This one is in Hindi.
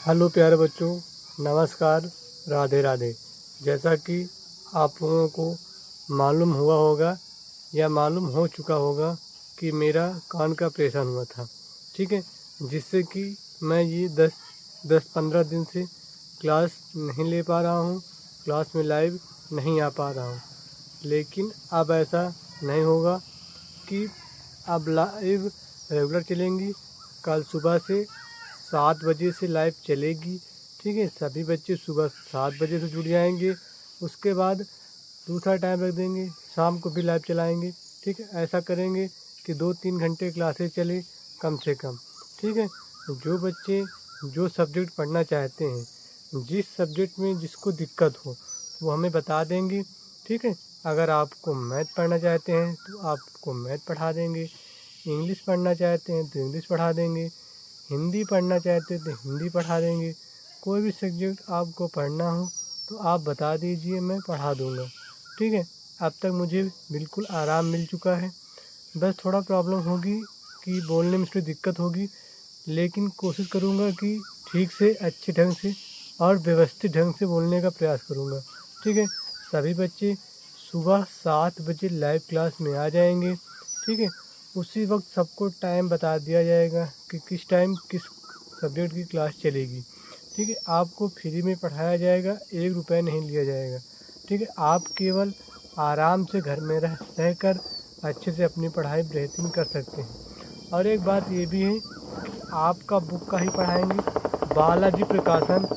हेलो प्यारे बच्चों, नमस्कार, राधे राधे। जैसा कि आप लोगों को मालूम हुआ होगा या मालूम हो चुका होगा कि मेरा कान का ऑपरेशन हुआ था, ठीक है। जिससे कि मैं ये 10-15 दिन से क्लास नहीं ले पा रहा हूँ, क्लास में लाइव नहीं आ पा रहा हूँ। लेकिन अब ऐसा नहीं होगा कि अब लाइव रेगुलर चलेंगी। कल सुबह से 7 बजे से लाइव चलेगी, ठीक है। सभी बच्चे सुबह 7 बजे से जुड़ जाएंगे। उसके बाद दूसरा टाइम रख देंगे, शाम को भी लाइव चलाएंगे, ठीक है। ऐसा करेंगे कि 2-3 घंटे क्लासेस चले कम से कम, ठीक है। जो बच्चे जो सब्जेक्ट पढ़ना चाहते हैं, जिस सब्जेक्ट में जिसको दिक्कत हो वो हमें बता देंगे, ठीक है। अगर आपको मैथ पढ़ना चाहते हैं तो आपको मैथ पढ़ा देंगे, इंग्लिश पढ़ना चाहते हैं तो इंग्लिश पढ़ा देंगे, हिंदी पढ़ना चाहते हैं तो हिंदी पढ़ा देंगे। कोई भी सब्जेक्ट आपको पढ़ना हो तो आप बता दीजिए, मैं पढ़ा दूँगा, ठीक है। अब तक मुझे बिल्कुल आराम मिल चुका है। बस थोड़ा प्रॉब्लम होगी कि बोलने में थोड़ी दिक्कत होगी, लेकिन कोशिश करूँगा कि ठीक से, अच्छे ढंग से और व्यवस्थित ढंग से बोलने का प्रयास करूँगा, ठीक है। सभी बच्चे सुबह 7 बजे लाइव क्लास में आ जाएंगे, ठीक है। उसी वक्त सबको टाइम बता दिया जाएगा कि किस टाइम किस सब्जेक्ट की क्लास चलेगी, ठीक है। आपको फ्री में पढ़ाया जाएगा, 1 रुपया नहीं लिया जाएगा, ठीक है। आप केवल आराम से घर में रहकर अच्छे से अपनी पढ़ाई बेहतरीन कर सकते हैं। और एक बात ये भी है कि आपका बुक का ही पढ़ाएंगे, बालाजी प्रकाशन